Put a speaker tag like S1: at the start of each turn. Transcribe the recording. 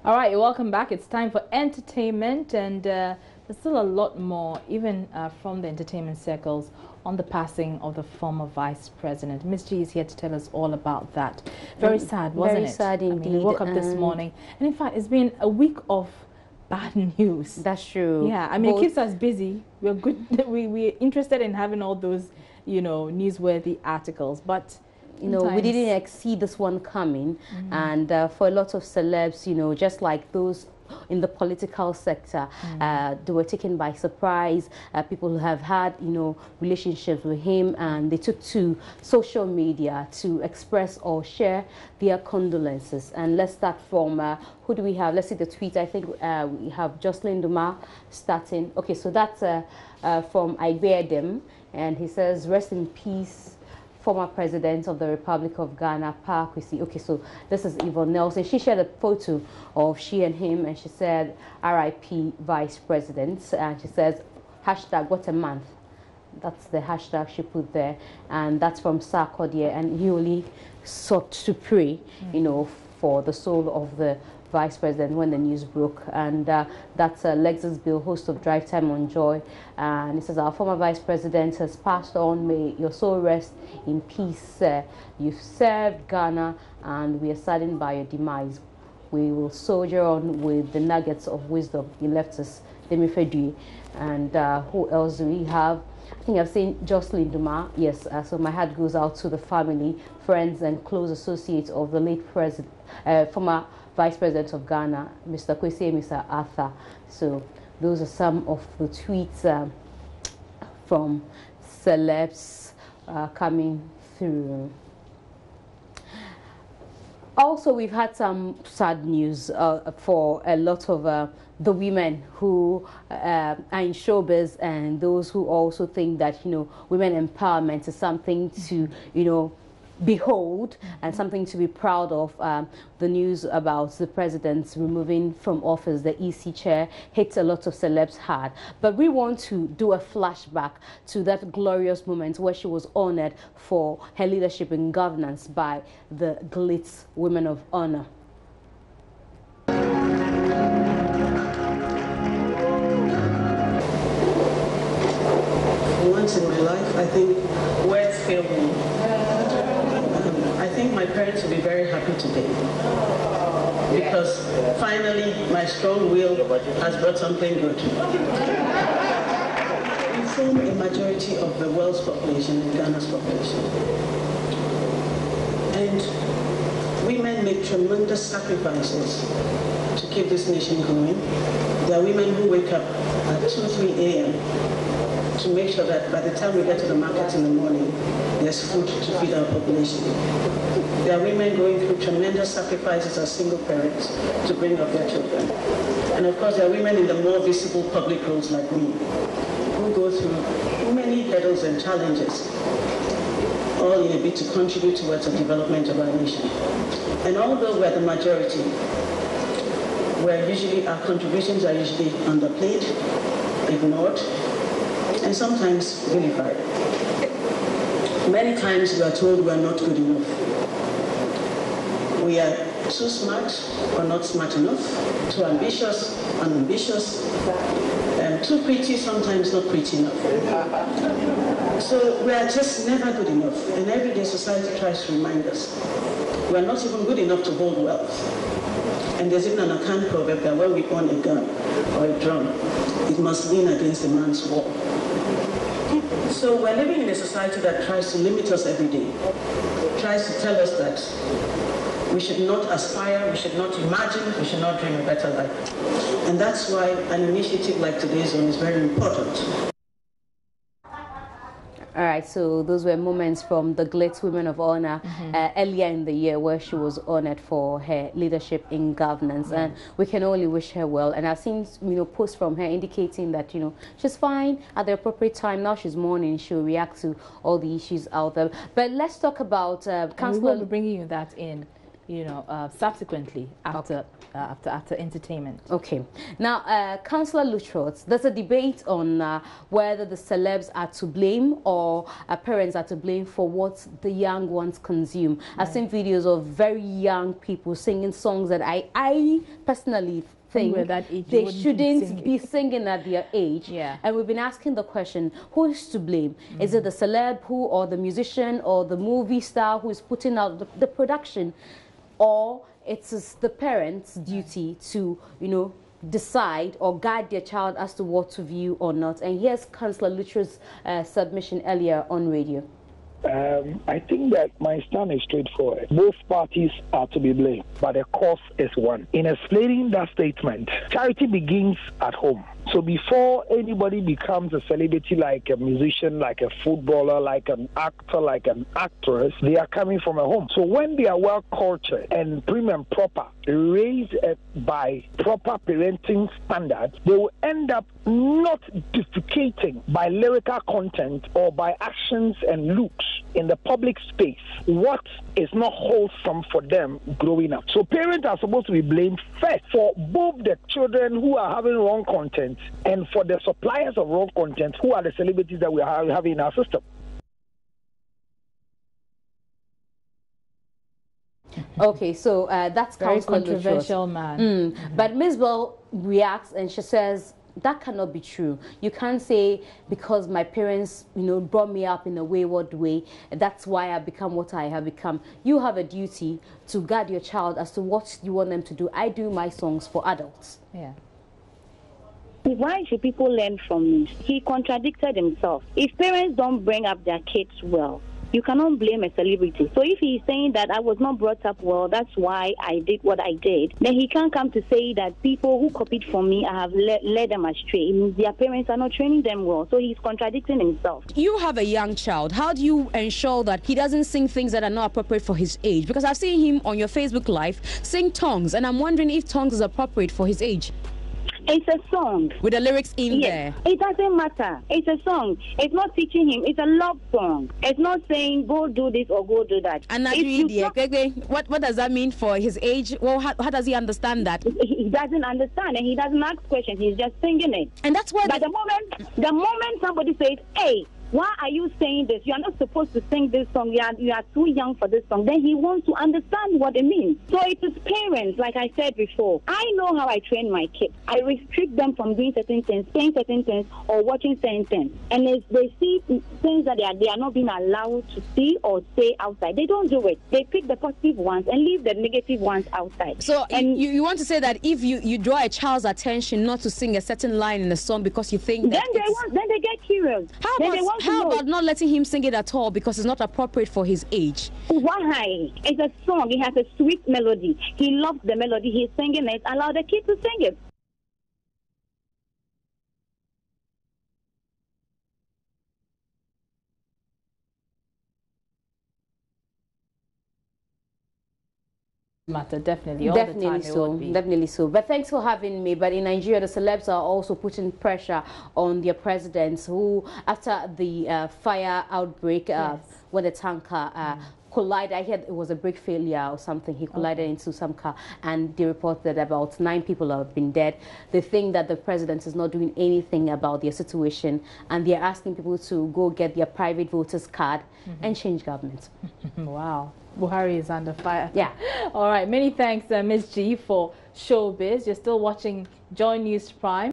S1: All right, welcome back. It's time for entertainment, and there's still a lot more, even from the entertainment circles, on the passing of the former vice president. Ms. G is here to tell us all about that. Very sad, wasn't it?
S2: Very sad indeed.
S1: I mean, we woke up this morning, and in fact, it's been a week of bad news.
S2: That's true.
S1: Yeah, I mean, it keeps us busy. We're good. We're interested in having all those, you know, newsworthy articles, but
S2: you know, we didn't see this one coming. And for a lot of celebs, you know, just like those in the political sector, they were taken by surprise. People who have had, you know, relationships with him, and they took to social media to express or share their condolences. And let's start from, who do we have? Let's see the tweet. I think we have Jocelyn Duma starting. Okay, so that's from Igbedem, and he says, rest in peace, former president of the Republic of Ghana, Pa Kwesi. Okay, so this is Yvonne Nelson. She shared a photo of she and him, and she said, RIP Vice President. And she says, hashtag what a month. That's the hashtag she put there. And that's from Sarkodie. And he only sought to pray, you know, for the soul of the Vice President when the news broke. And that's Lexus Bill, host of Drive Time on Joy. And it says, our former Vice President has passed on. May your soul rest in peace. You've served Ghana, and we are saddened by your demise. We will soldier on with the nuggets of wisdom you left us. Demifedui. And who else do we have? I think I've seen Jocelyn Duma. Yes, so my heart goes out to the family, friends, and close associates of the late president, former Vice President of Ghana, Mr. Kwesi, Mr. Arthur. So those are some of the tweets from celebs coming through. Also, we've had some sad news for a lot of the women who are in showbiz, and those who also think that, you know, women empowerment is something to, you know, behold and something to be proud of. The news about the president removing from office the EC chair hit a lot of celebs hard, but we want to do a flashback to that glorious moment where she was honored for her leadership in governance by the Glitz Women of Honor.
S3: Once in my life, I think words fail me. I think my parents will be very happy today, because finally my strong will has brought something good. We form a majority of the world's population and Ghana's population. And women make tremendous sacrifices to keep this nation going. There are women who wake up at 2, 3 a.m. to make sure that by the time we get to the market in the morning, there's food to feed our population. There are women going through tremendous sacrifices as single parents to bring up their children. And of course, there are women in the more visible public roles like me, who go through many hurdles and challenges, all in a bid to contribute towards the development of our nation. And although we're the majority, our contributions are usually underplayed, ignored, and sometimes vilified. Many times we are told we are not good enough. We are too smart or not smart enough, too ambitious, unambitious, too pretty, sometimes not pretty enough. So we are just never good enough, and every day society tries to remind us we are not even good enough to hold wealth. And there's even an Akan proverb that when we own a gun or a drum, it must lean against a man's wall. So we're living in a society that tries to limit us every day, tries to tell us that we should not aspire, we should not imagine, we should not dream a better life. And that's why an initiative like today's one is very important.
S2: All right, so those were moments from the Glitz Women of Honor earlier in the year, where she was honored for her leadership in governance, and we can only wish her well. And I've seen, you know, posts from her indicating that, you know, she's fine at the appropriate time. Now she's mourning, she'll react to all the issues out there. But let's talk about Councillor.
S1: We will be bringing you that in you know, subsequently after after entertainment.
S2: Okay. Now, Councillor Lutterodt, there's a debate on whether the celebs are to blame or parents are to blame for what the young ones consume. I've seen videos of very young people singing songs that I personally think they shouldn't be singing at their age. And we've been asking the question, who is to blame? Is it the celeb or the musician or the movie star who is putting out the production? Or it's the parents' duty to, you know, decide or guide their child as to what to view or not? And here's Councillor Lutterodt's submission earlier on radio.
S4: I think that my stand is straightforward. Both parties are to be blamed, but the cause is one. In explaining that statement, charity begins at home. So before anybody becomes a celebrity, like a musician, like a footballer, like an actor, like an actress, they are coming from a home. So when they are well cultured and prim and proper, raised by proper parenting standards, they will end up not defecating by lyrical content or by actions and looks in the public space what is not wholesome for them growing up. So parents are supposed to be blamed first for both the children who are having wrong content and for the suppliers of wrong content who are the celebrities that we are having in our system.
S2: Okay, so that's
S1: very controversial man.
S2: But Mzbel reacts and she says, that cannot be true. You can't say because my parents, you know, brought me up in a wayward way, that's why I become what I have become. You have a duty to guide your child as to what you want them to do. I do my songs for adults.
S1: Yeah.
S5: Why should people learn from me? He contradicted himself. If parents don't bring up their kids well, you cannot blame a celebrity. So if he's saying that I was not brought up well, that's why I did what I did, then he can't come to say that people who copied from me, I have led them astray. It means their parents are not training them well. So he's contradicting himself.
S2: You have a young child. How do you ensure that he doesn't sing things that are not appropriate for his age? Because I've seen him on your Facebook Live sing tongues, and I'm wondering if tongues is appropriate for his age.
S5: It's a song.
S2: With the lyrics in there.
S5: It doesn't matter. It's a song. It's not teaching him. It's a love song. It's not saying go do this or go do that.
S2: And what does that mean for his age? Well, how does he understand that?
S5: He doesn't understand and he doesn't ask questions. He's just singing it.
S2: And that's why.
S5: But the moment somebody says, hey, why are you saying this? You are not supposed to sing this song. You are too young for this song. Then he wants to understand what it means. So it is parents, like I said before. I know how I train my kids. I restrict them from doing certain things, saying certain things, or watching certain things. And if they see things that they are not being allowed to see or say outside, they don't do it. They pick the positive ones and leave the negative ones outside.
S2: So you want to say that if you draw a child's attention not to sing a certain line in a song because you think that
S5: then they get curious.
S2: How about not letting him sing it at all because it's not appropriate for his age?
S5: Why? It's a song. It has a sweet melody. He loves the melody. He's singing it. Allow the kid to sing it.
S1: Matter definitely all the time.
S2: Definitely so. But thanks for having me. But in Nigeria, the celebs are also putting pressure on their presidents, who after the fire outbreak when the tanker collided, I heard it was a brake failure or something. He collided into some car, and they report that about 9 people have been dead. They think that the president is not doing anything about their situation, and they're asking people to go get their private voters card and change government.
S1: Wow. Buhari is under fire.
S2: Yeah.
S1: All right. Many thanks, Ms. G, for Showbiz. You're still watching JoyNews Prime.